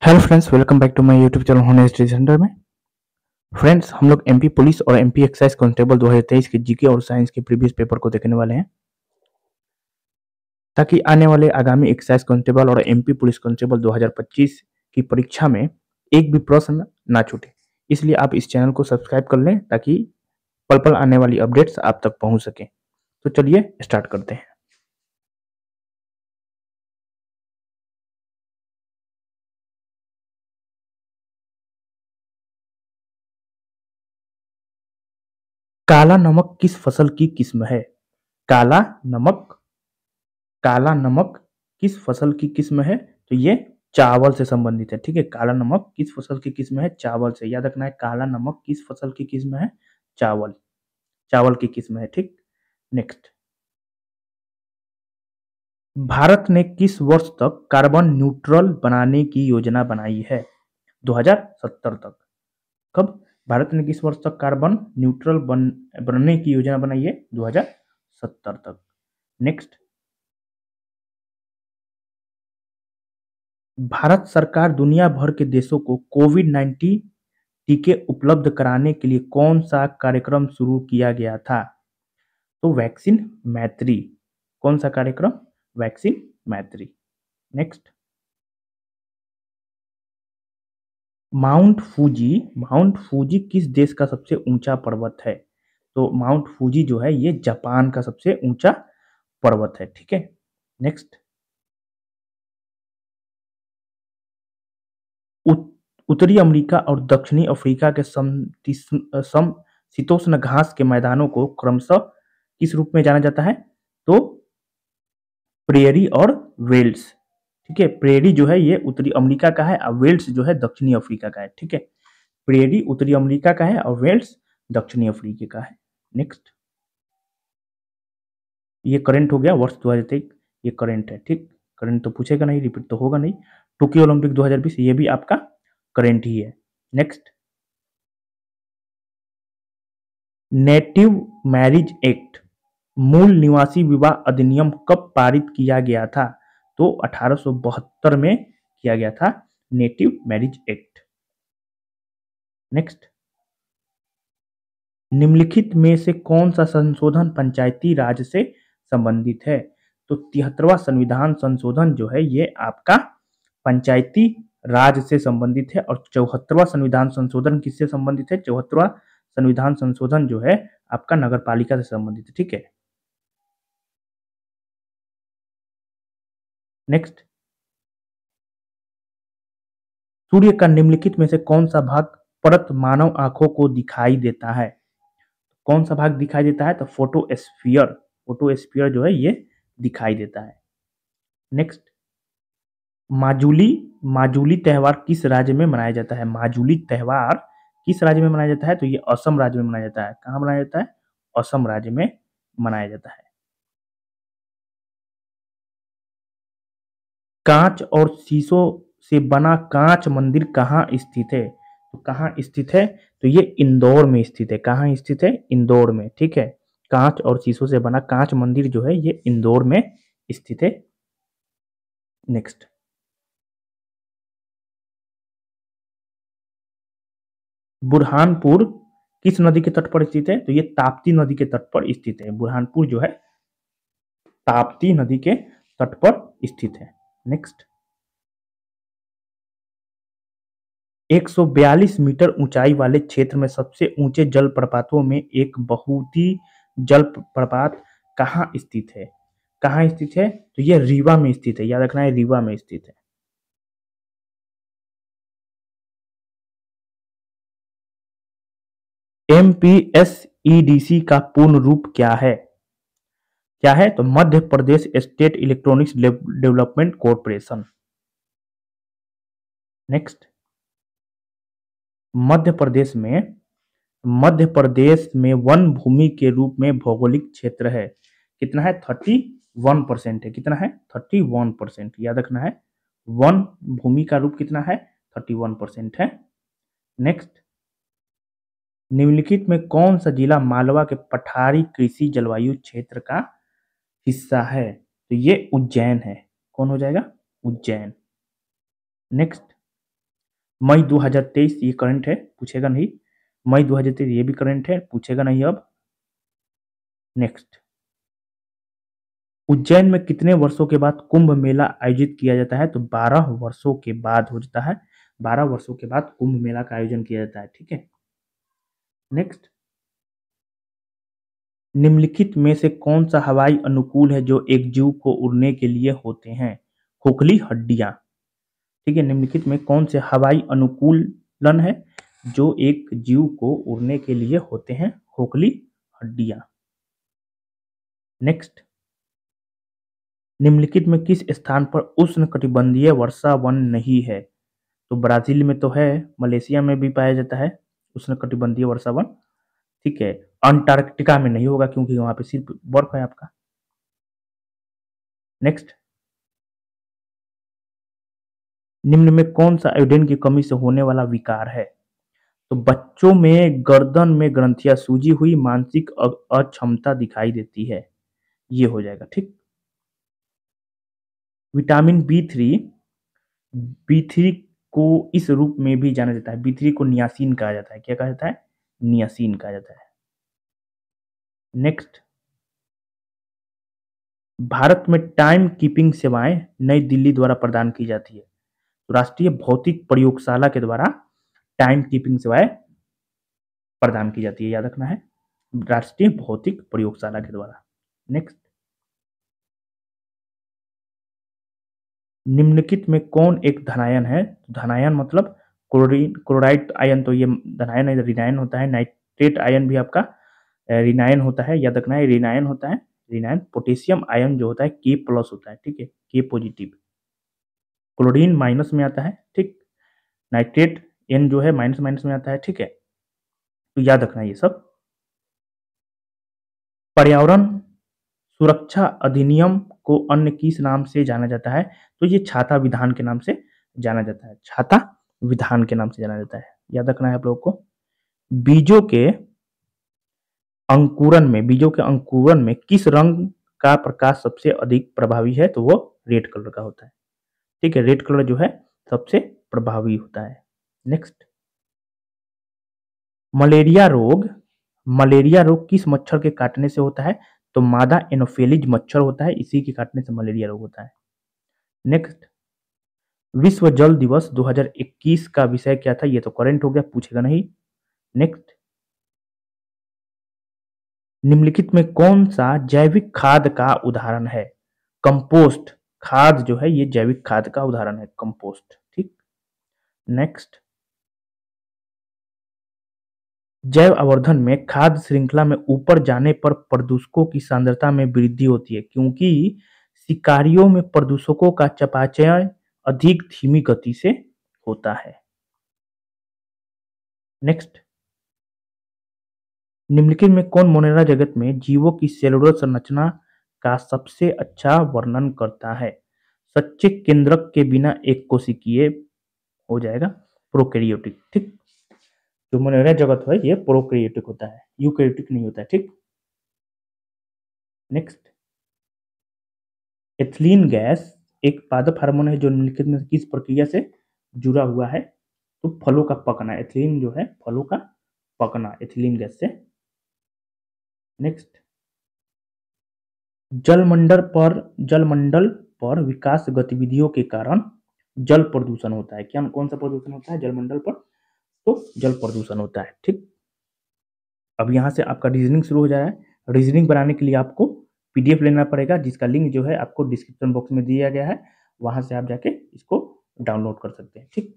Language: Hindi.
Hello friends, welcome back to my YouTube channel honest study centre में। फ्रेंड्स, हम लोग एमपी पुलिस और एमपी एक्साइज कांस्टेबल 2023 के जीके और साइंस के प्रीवियस पेपर को देखने वाले हैं, ताकि आने वाले आगामी एक्साइज कांस्टेबल और एमपी पुलिस कांस्टेबल 2025 की परीक्षा में एक भी प्रश्न ना छूटे। इसलिए आप इस चैनल को सब्सक्राइब कर लें ताकि पल पल आने वाली अपडेट्स आप तक पहुंच सके। तो चलिए स्टार्ट करते हैं। काला नमक किस फसल की किस्म है? काला नमक काला नमक किस फसल की किस्म है? तो ये चावल से संबंधित है। ठीक है, काला नमक किस फसल की किस्म है? चावल से। याद रखना है, काला नमक किस फसल की किस्म है? चावल। चावल की किस्म है। ठीक। नेक्स्ट, भारत ने किस वर्ष तक कार्बन न्यूट्रल बनाने की योजना बनाई है? 2070 तक। कब? भारत ने किस वर्ष तक कार्बन न्यूट्रल बनने की योजना बनाई है? 2070 तक। नेक्स्ट, भारत सरकार दुनिया भर के देशों को कोविड-19 टीके उपलब्ध कराने के लिए कौन सा कार्यक्रम शुरू किया गया था? तो वैक्सीन मैत्री। कौन सा कार्यक्रम? वैक्सीन मैत्री। नेक्स्ट, माउंट फूजी किस देश का सबसे ऊंचा पर्वत है? तो माउंट फूजी जो है ये जापान का सबसे ऊंचा पर्वत है। ठीक है। नेक्स्ट, उत्तरी अमेरिका और दक्षिणी अफ्रीका के समशीतोष्ण घास के मैदानों को क्रमशः किस रूप में जाना जाता है? तो प्रेयरी और वेल्स। ठीक है, प्रेयरी जो है ये उत्तरी अमेरिका का है और वेल्स जो है दक्षिणी अफ्रीका का है। ठीक है, प्रेयरी उत्तरी अमेरिका का है और वेल्स दक्षिणी अफ्रीका का है। नेक्स्ट, ये करंट हो गया वर्ष 2023। ये करंट है। ठीक, करंट तो पूछेगा नहीं, रिपीट तो होगा नहीं। टोक्यो ओलंपिक 2020 ये भी आपका करंट ही है। नेक्स्ट, नेटिव मैरिज एक्ट मूल निवासी विवाह अधिनियम कब पारित किया गया था? तो 1872 में किया गया था नेटिव मैरिज एक्ट। नेक्स्ट, निम्नलिखित में से कौन सा संशोधन पंचायती राज से संबंधित है? तो 73वां संविधान संशोधन जो है ये आपका पंचायती राज से संबंधित है। और 74वां संविधान संशोधन किससे संबंधित है? 74वां संविधान संशोधन जो है आपका नगरपालिका से संबंधित है। ठीक है। नेक्स्ट, सूर्य का निम्नलिखित में से कौन सा भाग परत मानव आंखों को दिखाई देता है? कौन सा भाग दिखाई देता है? तो फोटोस्फीयर। फोटोस्फीयर जो है ये दिखाई देता है। नेक्स्ट, माजुली माजुली त्योहार किस राज्य में मनाया जाता है? माजुली त्योहार किस राज्य में मनाया जाता है? तो ये असम राज्य में मनाया जाता है। कहाँ मनाया जाता है? असम राज्य में मनाया जाता है। कांच और शीशों से बना कांच मंदिर कहाँ स्थित है? तो कहाँ स्थित है? तो ये इंदौर में स्थित है। कहाँ स्थित है? इंदौर में। ठीक है, कांच और शीशों से बना कांच मंदिर जो है ये इंदौर में स्थित है। नेक्स्ट, बुरहानपुर किस नदी के तट पर स्थित है? तो ये ताप्ती नदी के तट पर स्थित है। बुरहानपुर जो है ताप्ती नदी के तट पर स्थित है। नेक्स्ट, 142 मीटर ऊंचाई वाले क्षेत्र में सबसे ऊंचे जलप्रपातों में एक बहुती जलप्रपात कहाँ स्थित है? कहाँ स्थित है? तो ये रीवा में स्थित है। याद रखना है, रीवा में स्थित है। एमपीएसईडीसी का पूर्ण रूप क्या है? क्या है? तो Madhya Pradesh state electronics development corporation. Next, Madhya Pradesh में मध्य प्रदेश में वन भूमि के रूप में भौगोलिक क्षेत्र है कितना है? 31% है। कितना है? 31%। याद रखना है, वन भूमि का रूप कितना है? 31% है। नेक्स्ट, निम्नलिखित में कौन सा जिला मालवा के पठारी कृषि जलवायु क्षेत्र का हिस्सा है? तो ये उज्जैन है। कौन हो जाएगा? उज्जैन। नेक्स्ट, मई 2023 ये करंट है, पूछेगा नहीं। मई 2023 ये भी करंट है, पूछेगा नहीं अब। नेक्स्ट, उज्जैन में कितने वर्षों के बाद कुंभ मेला आयोजित किया जाता है? तो 12 वर्षों के बाद हो जाता है। 12 वर्षों के बाद कुंभ मेला का आयोजन किया जाता है। ठीक है। नेक्स्ट, निम्नलिखित में से कौन सा हवाई अनुकूल है जो एक जीव को उड़ने के लिए होते हैं? खोखली हड्डियां। ठीक है, निम्नलिखित में कौन से हवाई अनुकूलन है जो एक जीव को उड़ने के लिए होते हैं? खोखली हड्डियां। नेक्स्ट, निम्नलिखित में किस स्थान पर उष्णकटिबंधीय वर्षा वन नहीं है? तो ब्राजील में तो है, मलेशिया में भी पाया जाता है उष्णकटिबंधीय वर्षा वन। ठीक है, अंटार्कटिका में नहीं होगा क्योंकि वहां पे सिर्फ बर्फ है आपका। नेक्स्ट, निम्न में कौन सा आयोडीन की कमी से होने वाला विकार है? तो बच्चों में गर्दन में ग्रंथियां सूजी हुई, मानसिक अक्षमता दिखाई देती है, ये हो जाएगा। ठीक। विटामिन बी थ्री को इस रूप में भी जाना जाता है। बी3 को नियासिन कहा जाता है। क्या कहा जाता है? नियासिन कहा जाता है। नेक्स्ट, भारत में टाइम कीपिंग सेवाएं नई दिल्ली द्वारा प्रदान की जाती है। तो राष्ट्रीय भौतिक प्रयोगशाला के द्वारा टाइम कीपिंग सेवाएं प्रदान की जाती है, याद रखना है, राष्ट्रीय भौतिक प्रयोगशाला के द्वारा। नेक्स्ट, निम्नलिखित में कौन एक धनायन है? धनायन मतलब क्लोरीन क्लोराइड आयन, तो ये धनायन है, रिनायन होता है। नाइट्रेट आयन भी आपका रिनायन होता है, याद रखना है, रिनायन होता है। रिनायन। पोटेशियम आयन जो होता है K+ होता है। ठीक है, K+। क्लोरीन माइनस में आता है। ठीक। नाइट्रेट N जो है माइनस माइनस में आता है। ठीक है, तो याद रखना ये सब। पर्यावरण सुरक्षा अधिनियम को अन्य किस नाम से जाना जाता है? तो ये छाता विधान के नाम से जाना जाता है। छाता विधान के नाम से जाना जाता है, याद रखना है आप लोगों को। बीजों के अंकुरन में किस रंग का प्रकाश सबसे अधिक प्रभावी है? तो वो रेड कलर का होता है। ठीक है, रेड कलर जो है सबसे प्रभावी होता है। नेक्स्ट, मलेरिया रोग मलेरिया रोग किस मच्छर के काटने से होता है? तो मादा एनोफिलीज मच्छर होता है, इसी के काटने से मलेरिया रोग होता है। नेक्स्ट, विश्व जल दिवस 2021 का विषय क्या था? ये तो करंट हो गया, पूछेगा नहीं। नेक्स्ट, निम्नलिखित में कौन सा जैविक खाद का उदाहरण है? कंपोस्ट खाद जो है ये जैविक खाद का उदाहरण है, कंपोस्ट। ठीक। नेक्स्ट, जैव आवर्धन में खाद्य श्रृंखला में ऊपर जाने पर प्रदूषकों की सांद्रता में वृद्धि होती है क्योंकि शिकारियों में प्रदूषकों का चयापचय अधिक धीमी गति से होता है। नेक्स्ट, निम्नलिखित में कौन मोनेरा जगत में जीवों की सेलुलर संरचना का सबसे अच्छा वर्णन करता है? सच्चे केंद्रक के बिना एक कोशिकीय हो जाएगा प्रोकैरियोटिक। ठीक। जो मोनेरा जगत है ये प्रोकैरियोटिक होता है, यूकैरियोटिक नहीं होता है। ठीक। नेक्स्ट, एथिलीन गैस एक पादप हार्मोन है जो निम्नलिखित में किस प्रक्रिया से जुड़ा हुआ है? तो फलों का पकना। एथिलीन जो है फलों का पकना, एथिलीन गैस से। नेक्स्ट, जलमंडल पर विकास गतिविधियों के कारण जल प्रदूषण होता है। क्या कौन सा प्रदूषण होता है जलमंडल पर? तो जल प्रदूषण होता है। ठीक। अब यहाँ से आपका रीजनिंग शुरू हो जा रहा है। रीजनिंग बनाने के लिए आपको पीडीएफ लेना पड़ेगा, जिसका लिंक जो है आपको डिस्क्रिप्शन बॉक्स में दिया गया है, वहां से आप जाके इसको डाउनलोड कर सकते हैं। ठीक।